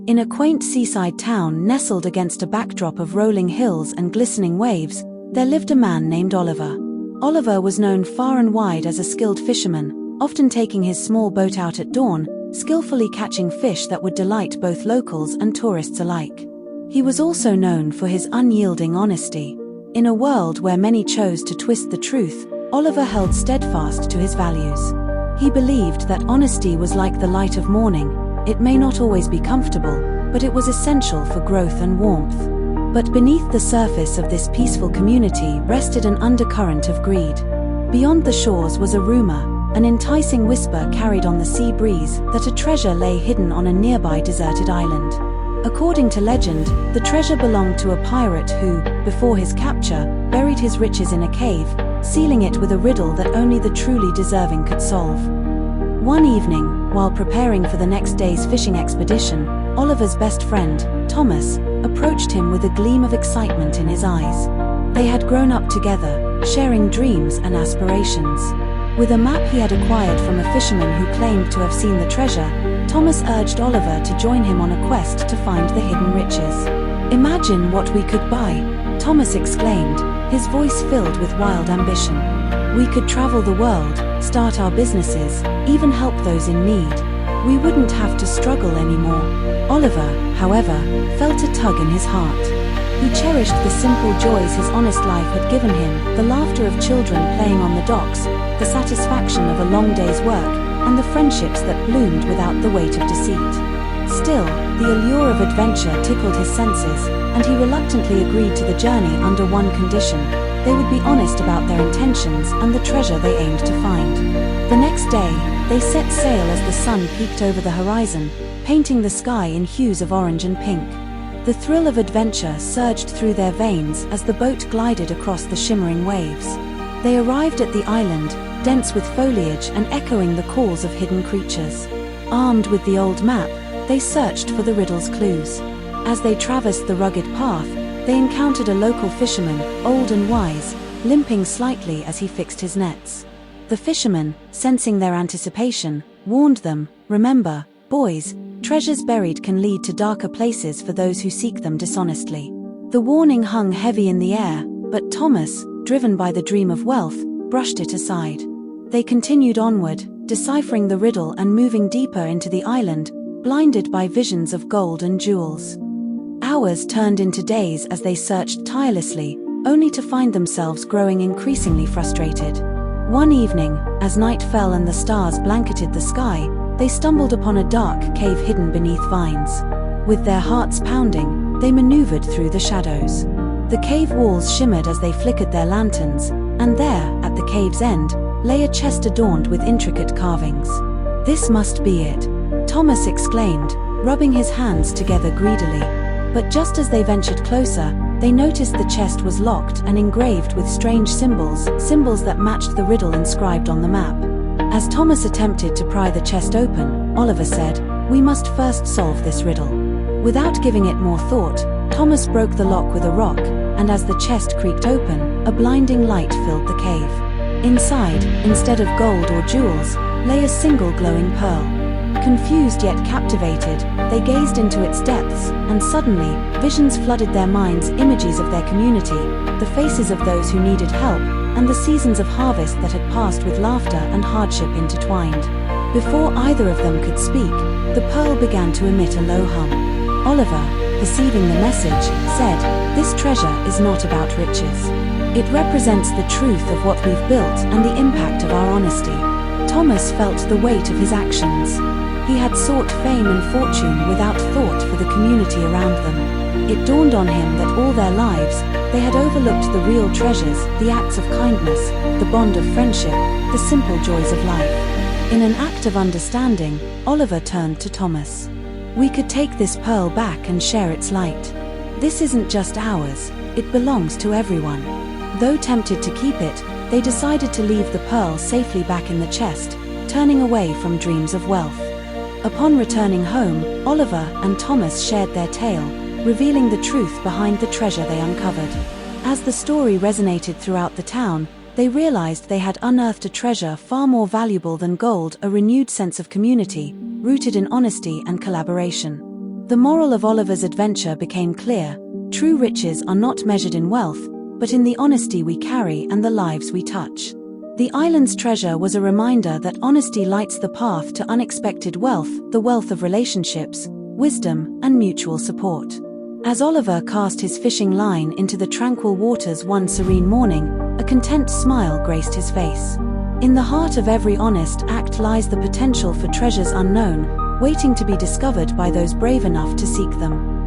In a quaint seaside town nestled against a backdrop of rolling hills and glistening waves, there lived a man named Oliver. Oliver was known far and wide as a skilled fisherman, often taking his small boat out at dawn, skillfully catching fish that would delight both locals and tourists alike. He was also known for his unyielding honesty. In a world where many chose to twist the truth, Oliver held steadfast to his values. He believed that honesty was like the light of morning. It may not always be comfortable, but it was essential for growth and warmth. But beneath the surface of this peaceful community rested an undercurrent of greed. Beyond the shores was a rumor, an enticing whisper carried on the sea breeze, that a treasure lay hidden on a nearby deserted island. According to legend, the treasure belonged to a pirate who, before his capture, buried his riches in a cave, sealing it with a riddle that only the truly deserving could solve. One evening, while preparing for the next day's fishing expedition, Oliver's best friend, Thomas, approached him with a gleam of excitement in his eyes. They had grown up together, sharing dreams and aspirations. With a map he had acquired from a fisherman who claimed to have seen the treasure, Thomas urged Oliver to join him on a quest to find the hidden riches. "Imagine what we could buy," Thomas exclaimed, his voice filled with wild ambition. "We could travel the world, start our businesses, even help those in need. We wouldn't have to struggle anymore." Oliver, however, felt a tug in his heart. He cherished the simple joys his honest life had given him, the laughter of children playing on the docks, the satisfaction of a long day's work, and the friendships that bloomed without the weight of deceit. Still, the allure of adventure tickled his senses, and he reluctantly agreed to the journey under one condition: they would be honest about their intentions and the treasure they aimed to find. The next day, they set sail as the sun peeked over the horizon, painting the sky in hues of orange and pink. The thrill of adventure surged through their veins as the boat glided across the shimmering waves. They arrived at the island, dense with foliage and echoing the calls of hidden creatures. Armed with the old map, they searched for the riddle's clues. As they traversed the rugged path, they encountered a local fisherman, old and wise, limping slightly as he fixed his nets. The fisherman, sensing their anticipation, warned them, "Remember, boys, treasures buried can lead to darker places for those who seek them dishonestly." The warning hung heavy in the air, but Thomas, driven by the dream of wealth, brushed it aside. They continued onward, deciphering the riddle and moving deeper into the island, blinded by visions of gold and jewels. Hours turned into days as they searched tirelessly, only to find themselves growing increasingly frustrated. One evening, as night fell and the stars blanketed the sky, they stumbled upon a dark cave hidden beneath vines. With their hearts pounding, they maneuvered through the shadows. The cave walls shimmered as they flickered their lanterns, and there, at the cave's end, lay a chest adorned with intricate carvings. "This must be it," Thomas exclaimed, rubbing his hands together greedily. But just as they ventured closer, they noticed the chest was locked and engraved with strange symbols that matched the riddle inscribed on the map. As Thomas attempted to pry the chest open, Oliver said, "We must first solve this riddle." Without giving it more thought, Thomas broke the lock with a rock, and as the chest creaked open, a blinding light filled the cave. Inside, instead of gold or jewels, lay a single glowing pearl. Confused yet captivated, they gazed into its depths, and suddenly, visions flooded their minds, images of their community, the faces of those who needed help, and the seasons of harvest that had passed with laughter and hardship intertwined. Before either of them could speak, the pearl began to emit a low hum. Oliver, perceiving the message, said, "This treasure is not about riches. It represents the truth of what we've built and the impact of our honesty." Thomas felt the weight of his actions. He had sought fame and fortune without thought for the community around them. It dawned on him that all their lives, they had overlooked the real treasures, the acts of kindness, the bond of friendship, the simple joys of life. In an act of understanding, Oliver turned to Thomas. "We could take this pearl back and share its light. This isn't just ours, it belongs to everyone." Though tempted to keep it, they decided to leave the pearl safely back in the chest, turning away from dreams of wealth. Upon returning home, Oliver and Thomas shared their tale, revealing the truth behind the treasure they uncovered. As the story resonated throughout the town, they realized they had unearthed a treasure far more valuable than gold, a renewed sense of community, rooted in honesty and collaboration. The moral of Oliver's adventure became clear: true riches are not measured in wealth, but in the honesty we carry and the lives we touch. The island's treasure was a reminder that honesty lights the path to unexpected wealth, the wealth of relationships, wisdom, and mutual support. As Oliver cast his fishing line into the tranquil waters one serene morning, a content smile graced his face. In the heart of every honest act lies the potential for treasures unknown, waiting to be discovered by those brave enough to seek them.